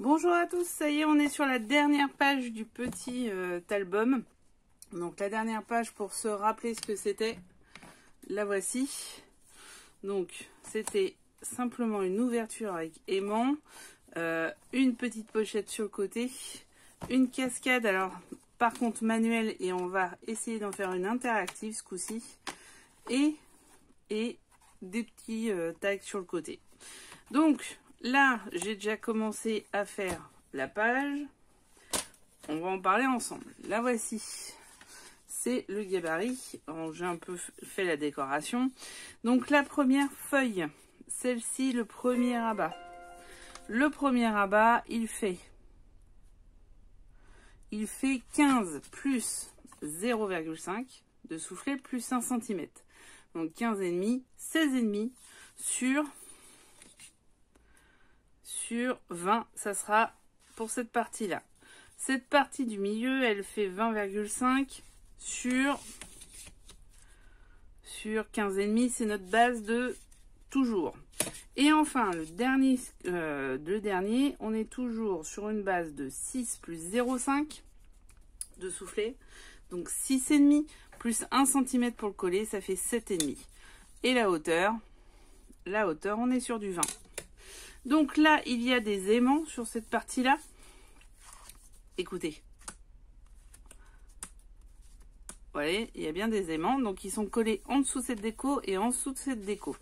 Bonjour à tous, ça y est, on est sur la dernière page du petit album. Donc la dernière page pour se rappeler ce que c'était, la voici. Donc c'était simplement une ouverture avec aimant, une petite pochette sur le côté, une cascade, alors par contre manuelle, et on va essayer d'en faire une interactive ce coup-ci, et des petits tags sur le côté. Donc là, j'ai déjà commencé à faire la page. On va en parler ensemble. La voici. C'est le gabarit. J'ai un peu fait la décoration. Donc la première feuille, celle-ci, le premier rabat. Le premier rabat, il fait 15 plus 0,5 de soufflet plus 1 cm. Donc 15,5, 16,5 sur 20, ça sera pour cette partie-là. Cette partie du milieu, elle fait 20,5 sur 15,5, c'est notre base de toujours. Et enfin, le dernier, on est toujours sur une base de 6 plus 0,5 de soufflet. Donc 6,5 plus 1 cm pour le coller, ça fait 7,5. Et la hauteur, on est sur du 20. Donc là, il y a des aimants sur cette partie-là. Écoutez. Voilà, il y a bien des aimants. Donc, ils sont collés en dessous de cette déco et en dessous de cette déco.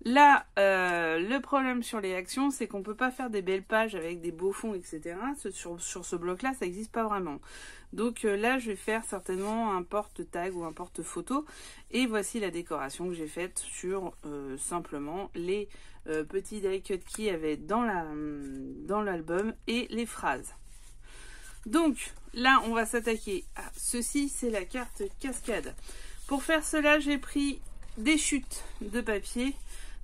Là, le problème sur les actions, c'est qu'on ne peut pas faire des belles pages avec des beaux fonds, etc. Sur ce bloc-là, ça n'existe pas vraiment. Donc là, je vais faire certainement un porte-tag ou un porte-photo. Et voici la décoration que j'ai faite sur simplement les petits die cut qu'il y avait dans l'album et les phrases. Donc là, on va s'attaquer à ceci, c'est la carte cascade. Pour faire cela, j'ai pris des chutes de papier.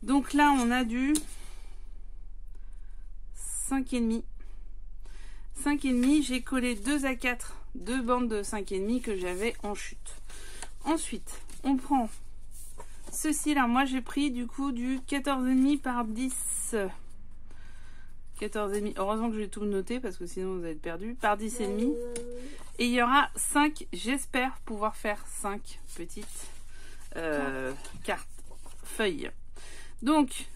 Donc là, on a du 5,5. 5,5, j'ai collé 2 à 4, 2 bandes de 5,5 que j'avais en chute. Ensuite, on prend ceci là. Moi, j'ai pris du coup du 14,5 par 10. 14,5. Heureusement que j'ai tout noté parce que sinon vous allez être perdu. Par 10,5. Et il y aura 5. J'espère pouvoir faire 5 petites cartes, feuilles. Donc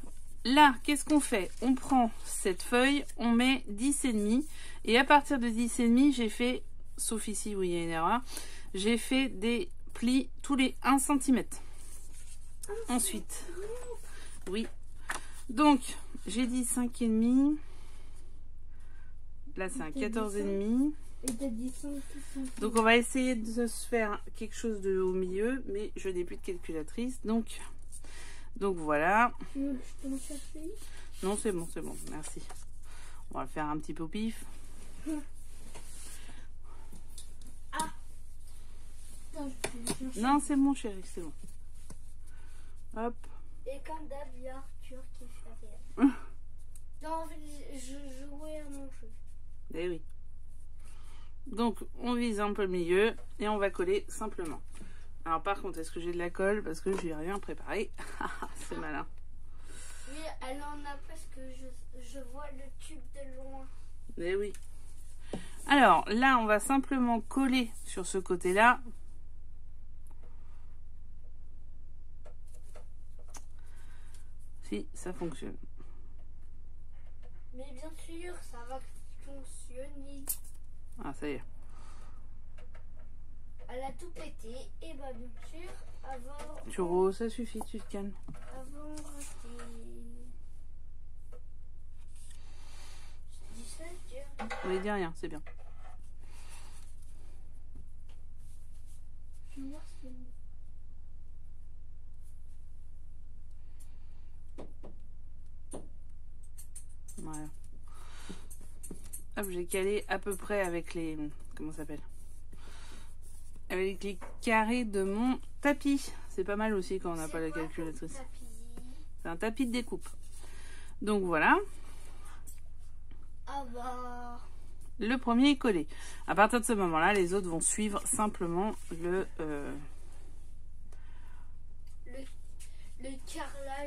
là, qu'est-ce qu'on fait? On prend cette feuille, on met 10,5. Et à partir de 10,5, j'ai fait, sauf ici où il y a une erreur, j'ai fait des plis tous les 1 cm. Ensuite, oui. Donc, j'ai dit 5,5. Là, c'est un 14,5. Donc, on va essayer de se faire quelque chose de au milieu, mais je n'ai plus de calculatrice. Donc voilà. Non, c'est bon, merci. On va le faire un petit peu au pif. Non, c'est bon, chérie, c'est bon. Hop. Et comme d'hab, il y a Arthur qui fait rien. Non, en fait, je jouais à mon jeu. Eh oui. Donc, on vise un peu le milieu et on va coller simplement. Alors, par contre, est-ce que j'ai de la colle? Parce que j'ai rien préparé. C'est malin. Oui, elle en a parce que je vois le tube de loin. Eh oui. Alors, là, on va simplement coller sur ce côté-là. Si, ça fonctionne. Mais bien sûr, ça va fonctionner. Ah, ça y est. Elle a tout pété. Et bah, bien sûr, avant... Churro, ça suffit, tu te calmes. Avant, je dis ça, Dieu. Oui, dis rien, c'est bien. Je vais voir si... Voilà. Hop, j'ai calé à peu près avec les... Comment ça s'appelle? Avec les carrés de mon tapis. C'est pas mal aussi quand on n'a pas la calculatrice. C'est un tapis de découpe. Donc voilà. Ah bah... Le premier est collé. À partir de ce moment-là, les autres vont suivre simplement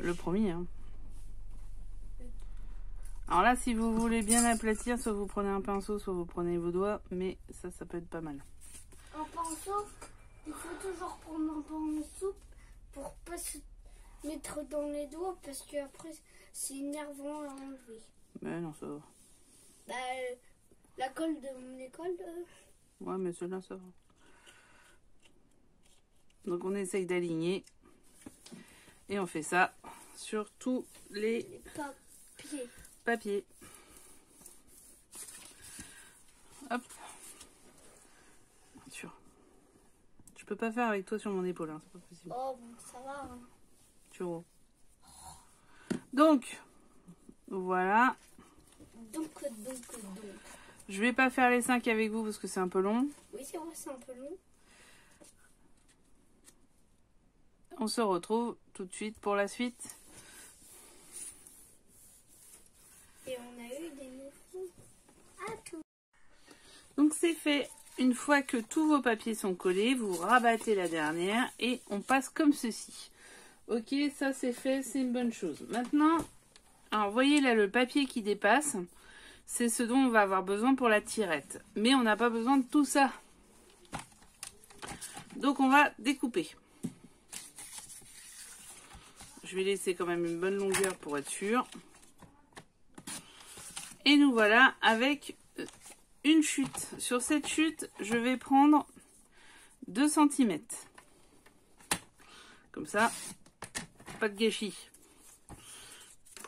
Le premier, hein. Alors là, si vous voulez bien aplatir, soit vous prenez un pinceau, soit vous prenez vos doigts, mais ça peut être pas mal. Un pinceau, il faut toujours prendre un pinceau pour pas se mettre dans les doigts parce que après c'est énervant à enlever. Mais non, ça va. Bah, la colle de mon école. Ouais, mais ceux-là, ça va. Donc on essaye d'aligner. Et on fait ça sur tous les papiers. Hop. Bien sûr. Je peux pas faire avec toi sur mon épaule, hein, c'est pas possible. Oh, bon, ça va. Hein. Tu vois. Donc, voilà. Donc. Je vais pas faire les 5 avec vous parce que c'est un peu long. Oui, c'est vrai, c'est un peu long. On se retrouve tout de suite pour la suite. Et on a eu des nouveaux. Ah, tout. Donc c'est fait. Une fois que tous vos papiers sont collés, vous rabattez la dernière et on passe comme ceci. Ok, ça c'est fait, c'est une bonne chose. Maintenant, alors vous voyez là le papier qui dépasse, c'est ce dont on va avoir besoin pour la tirette. Mais on n'a pas besoin de tout ça. Donc on va découper. Je vais laisser quand même une bonne longueur pour être sûr. Et nous voilà avec une chute. Sur cette chute, je vais prendre 2 cm. Comme ça, pas de gâchis.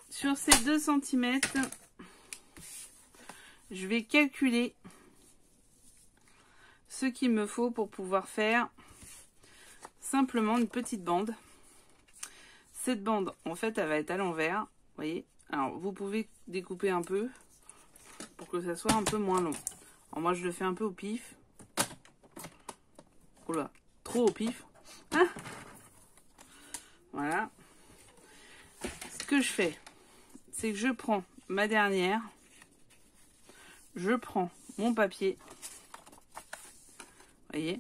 Sur ces 2 cm, je vais calculer ce qu'il me faut pour pouvoir faire simplement une petite bande. Cette bande, en fait, elle va être à l'envers. Vous voyez? Alors, vous pouvez découper un peu pour que ça soit un peu moins long. Alors, moi, je le fais un peu au pif. Oula, trop au pif. Ah, voilà. Ce que je fais, c'est que je prends ma dernière. Je prends mon papier. Vous voyez?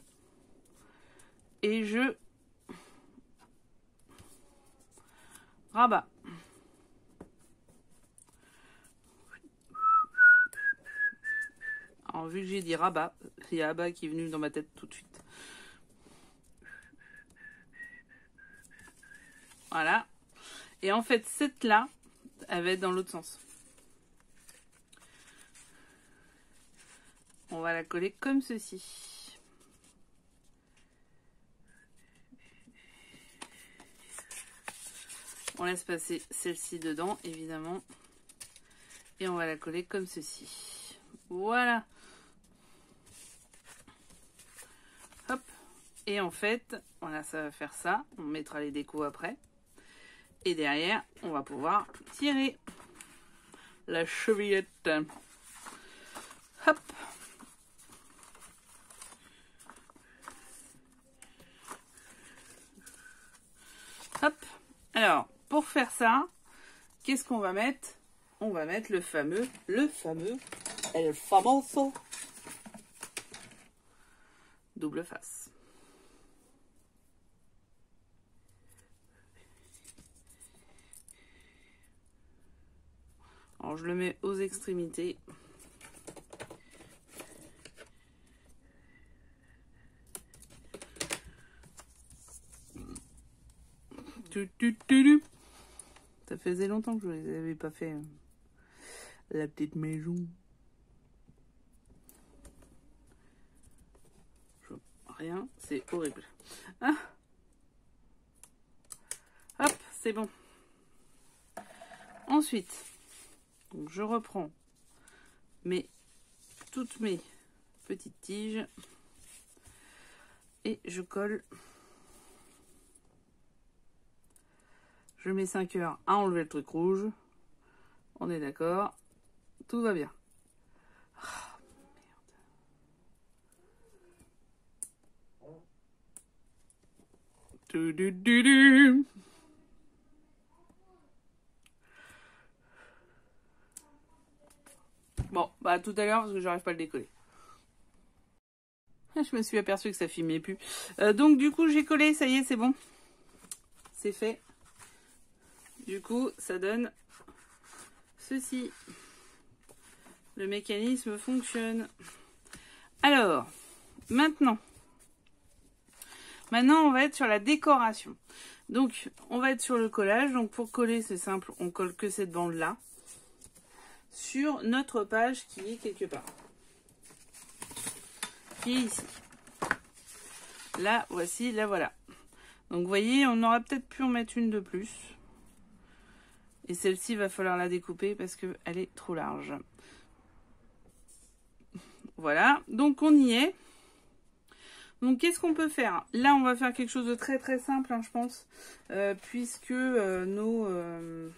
Et je rabat. Alors vu que j'ai dit rabat, il y a Abba qui est venu dans ma tête tout de suite. Voilà. Et en fait, cette là, elle va être dans l'autre sens. On va la coller comme ceci. On laisse passer celle-ci dedans, évidemment. Et on va la coller comme ceci. Voilà. Hop. Et en fait, voilà, ça va faire ça. On mettra les décos après. Et derrière, on va pouvoir tirer la chevillette. Hop. Hop. Alors, pour faire ça, qu'est-ce qu'on va mettre? On va mettre le fameux El famoso double face. Alors, je le mets aux extrémités. Ça faisait longtemps que je ne les avais pas fait. La petite maison. Rien, c'est horrible. Ah. Hop, c'est bon. Ensuite, donc je reprends toutes mes petites tiges et je colle. Je mets 5 heures à enlever le truc rouge. On est d'accord. Tout va bien. Merde. Bon, bah tout à l'heure parce que j'arrive pas à le décoller. Je me suis aperçue que ça filmait plus. Donc du coup j'ai collé, ça y est, c'est bon. C'est fait. Du coup, ça donne ceci. Le mécanisme fonctionne. Alors, maintenant, on va être sur la décoration. Donc, on va être sur le collage. Donc, pour coller, c'est simple. On colle que cette bande-là sur notre page qui est quelque part. Qui est ici. Là, voici, là, voilà. Donc, vous voyez, on aurait peut-être pu en mettre une de plus. Et celle-ci, va falloir la découper parce qu'elle est trop large. Voilà, donc on y est. Donc qu'est-ce qu'on peut faire? Là, on va faire quelque chose de très très simple, hein, je pense, puisque on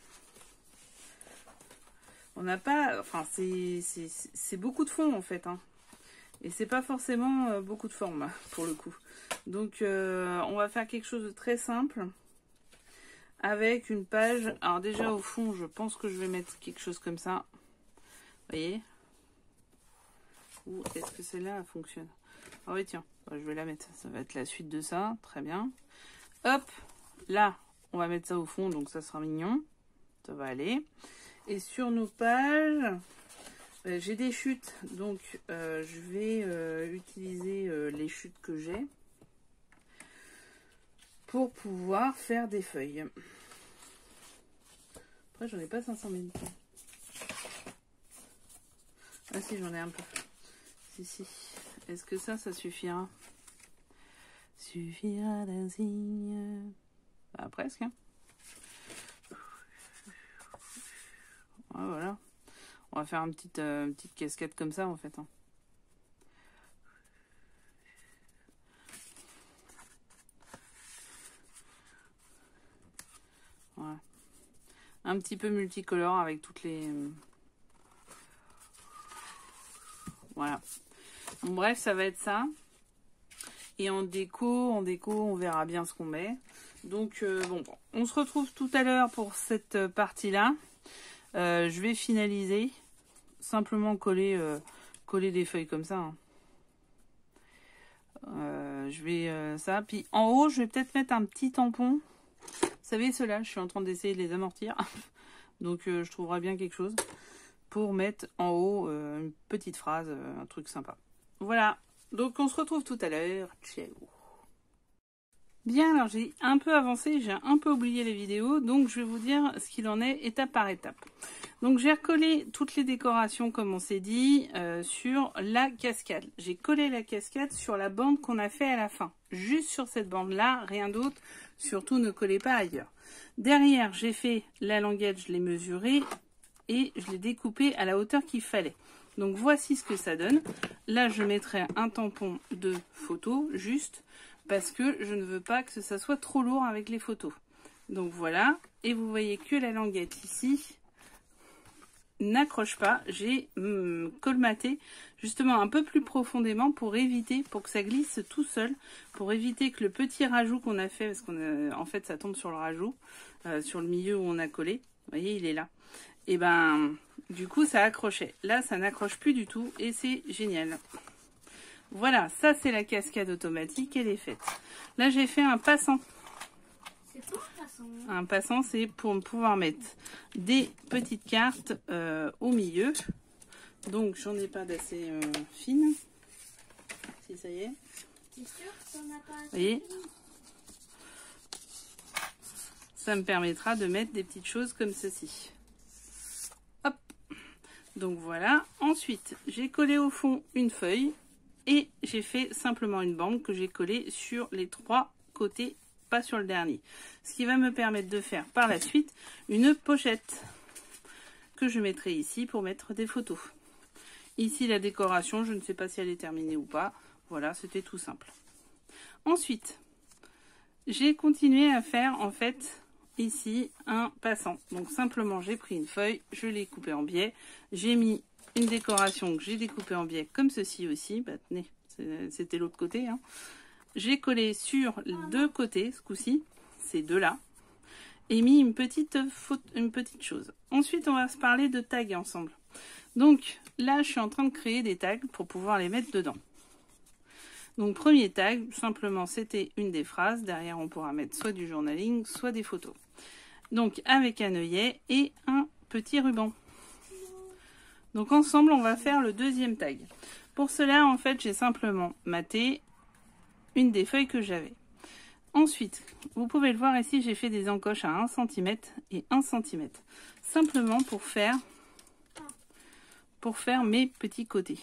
n'a pas, enfin c'est beaucoup de fond en fait, hein, et c'est pas forcément beaucoup de forme pour le coup. Donc on va faire quelque chose de très simple avec une page. Alors déjà au fond, je pense que je vais mettre quelque chose comme ça. Vous voyez? Ou est-ce que celle-là fonctionne? Ah oui, tiens, je vais la mettre. Ça va être la suite de ça. Très bien. Hop, là, on va mettre ça au fond, donc ça sera mignon. Ça va aller. Et sur nos pages, j'ai des chutes, donc je vais utiliser les chutes que j'ai pour pouvoir faire des feuilles. Après, j'en ai pas 500 000. Ah si, j'en ai un peu. Si. Est-ce que ça suffira? Suffira d'un signe. Bah, presque. Hein. Ouais, voilà. On va faire une petite cascade comme ça en fait. Hein. Voilà. Un petit peu multicolore avec toutes les... Voilà. Bon, bref, ça va être ça. Et en déco, on verra bien ce qu'on met. Donc, bon, on se retrouve tout à l'heure pour cette partie-là. Je vais finaliser. Simplement coller des feuilles comme ça. Hein. Je vais ça. Puis en haut, je vais peut-être mettre un petit tampon. Vous savez, ceux-là, je suis en train d'essayer de les amortir. Donc, je trouverai bien quelque chose pour mettre en haut une petite phrase, un truc sympa. Voilà, donc on se retrouve tout à l'heure. Ciao. Bien, alors j'ai un peu avancé, j'ai un peu oublié les vidéos, donc je vais vous dire ce qu'il en est étape par étape. Donc j'ai recollé toutes les décorations comme on s'est dit sur la cascade. J'ai collé la cascade sur la bande qu'on a fait à la fin. Juste sur cette bande-là, rien d'autre. Surtout ne collez pas ailleurs. Derrière, j'ai fait la languette, je l'ai mesurée et je l'ai découpée à la hauteur qu'il fallait. Donc voici ce que ça donne. Là, je mettrai un tampon de photo, juste, parce que je ne veux pas que ça soit trop lourd avec les photos. Donc voilà. Et vous voyez que la languette ici n'accroche pas. J'ai colmaté justement un peu plus profondément pour que ça glisse tout seul, pour éviter que le petit rajout qu'on a fait, parce qu'en fait ça tombe sur le rajout, sur le milieu où on a collé. Vous voyez, il est là. Et ben, du coup, ça accrochait. Là, ça n'accroche plus du tout et c'est génial. Voilà, ça c'est la cascade automatique, elle est faite. Là, j'ai fait un passant. C'est quoi un passant? Un passant, c'est pour pouvoir mettre des petites cartes au milieu. Donc, j'en ai pas d'assez fine. Si, ça y est. C'est sûr que t'en as pas assez? Vous voyez ? Ça me permettra de mettre des petites choses comme ceci. Hop. Donc voilà. Ensuite, j'ai collé au fond une feuille et j'ai fait simplement une bande que j'ai collée sur les 3 côtés, pas sur le dernier. Ce qui va me permettre de faire par la suite une pochette que je mettrai ici pour mettre des photos. Ici, la décoration, je ne sais pas si elle est terminée ou pas. Voilà, c'était tout simple. Ensuite, j'ai continué à faire en fait ici un passant. Donc simplement j'ai pris une feuille, je l'ai coupée en biais, j'ai mis une décoration que j'ai découpée en biais comme ceci aussi. Bah, tenez, c'était l'autre côté. Hein. J'ai collé sur les 2 côtés ce coup-ci, ces 2 là, et mis une petite chose. Ensuite on va se parler de tags ensemble. Donc là je suis en train de créer des tags pour pouvoir les mettre dedans. Donc premier tag, simplement c'était une des phrases. Derrière on pourra mettre soit du journaling, soit des photos. Donc avec un œillet et un petit ruban. Donc ensemble, on va faire le deuxième tag. Pour cela, en fait, j'ai simplement maté une des feuilles que j'avais. Ensuite, vous pouvez le voir ici, j'ai fait des encoches à 1 cm et 1 cm. Simplement pour faire mes petits côtés.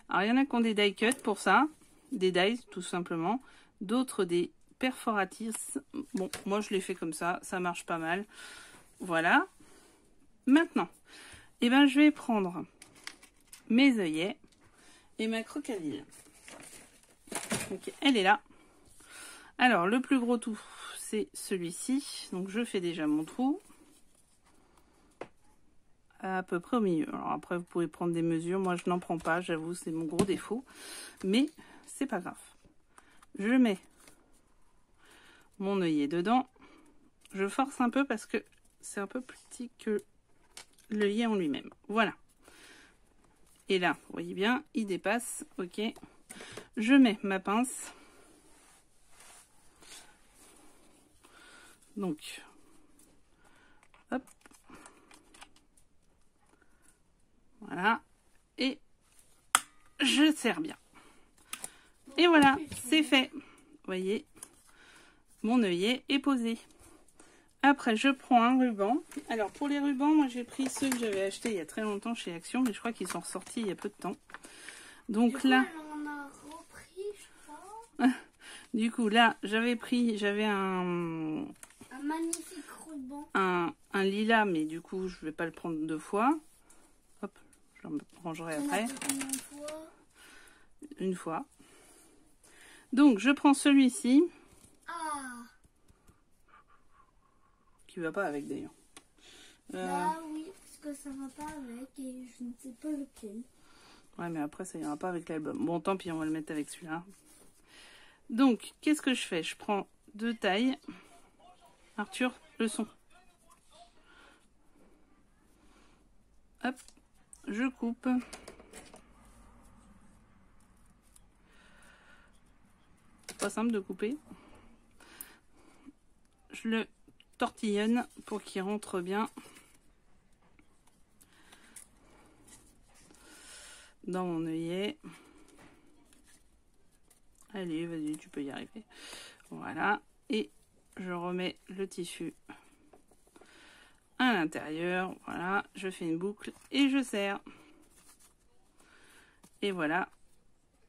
Alors, il y en a qui ont des die cut pour ça, des dies tout simplement. D'autres des perforatrices. Bon, moi je l'ai fait comme ça marche pas mal. Voilà. Maintenant, eh ben, je vais prendre mes œillets et ma crocodile. Donc, elle est là. Alors, le plus gros trou, c'est celui-ci. Donc, je fais déjà mon trou. À peu près au milieu. Alors, après, vous pouvez prendre des mesures. Moi, je n'en prends pas, j'avoue, c'est mon gros défaut. Mais, c'est pas grave. Je mets mon œillet dedans. Je force un peu parce que c'est un peu plus petit que l'œillet en lui-même. Voilà. Et là, vous voyez bien, il dépasse. Ok. Je mets ma pince. Donc, hop. Voilà. Et je serre bien. Et voilà, c'est fait. Vous voyez, mon œillet est posé. Après, je prends un ruban. Alors, pour les rubans, moi, j'ai pris ceux que j'avais achetés il y a très longtemps chez Action, mais je crois qu'ils sont ressortis il y a peu de temps. Donc là... on a repris, je crois. Du coup, là, j'avais un magnifique ruban. Un lilas, mais du coup, je vais pas le prendre 2 fois. Hop, je le rangerai après. Une fois. Donc, je prends celui-ci. Ah. Qui va pas avec d'ailleurs. Bah oui, parce que ça va pas avec et je ne sais pas lequel. Ouais, mais après, ça ira pas avec l'album. Bon, tant pis, on va le mettre avec celui-là. Donc, qu'est-ce que je fais? Je prends 2 tailles. Arthur, le son. Hop, je coupe. C'est pas simple de couper. Je le tortillonne pour qu'il rentre bien dans mon œillet. Allez, vas-y, tu peux y arriver. Voilà. Et je remets le tissu à l'intérieur. Voilà. Je fais une boucle et je serre. Et voilà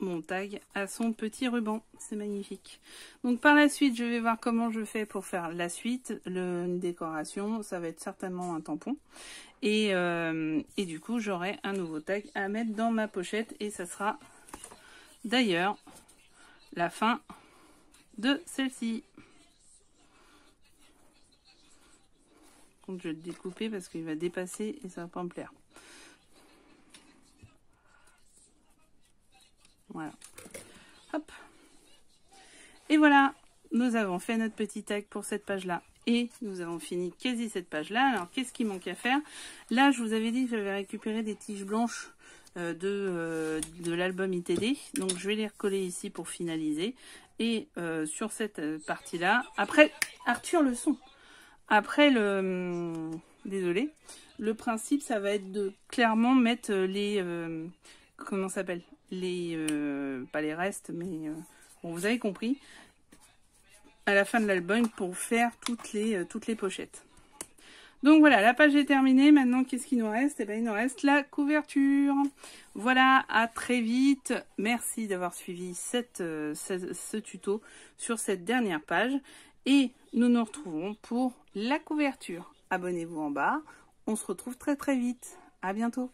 mon tag à son petit ruban. C'est magnifique. Donc par la suite, je vais voir comment je fais pour faire la suite. Une décoration, ça va être certainement un tampon. Et du coup, j'aurai un nouveau tag à mettre dans ma pochette. Et ça sera d'ailleurs la fin de celle-ci. Donc je vais le découper parce qu'il va dépasser et ça va pas me plaire. Voilà. Hop. Et voilà, nous avons fait notre petit tag pour cette page-là. Et nous avons fini quasi cette page-là. Alors, qu'est-ce qui manque à faire? Là, je vous avais dit que j'avais récupéré des tiges blanches de l'album ITD. Donc, je vais les recoller ici pour finaliser. Et sur cette partie-là, après, Arthur, le son. Après désolé, le principe, ça va être de clairement mettre les... comment ça s'appelle? Pas les restes, mais bon, vous avez compris, à la fin de l'album pour faire toutes les pochettes. Donc voilà, la page est terminée. Maintenant, qu'est-ce qu'il nous reste? Eh bien, il nous reste la couverture. Voilà, à très vite. Merci d'avoir suivi ce tuto sur cette dernière page. Et nous nous retrouvons pour la couverture. Abonnez-vous en bas. On se retrouve très très vite. À bientôt.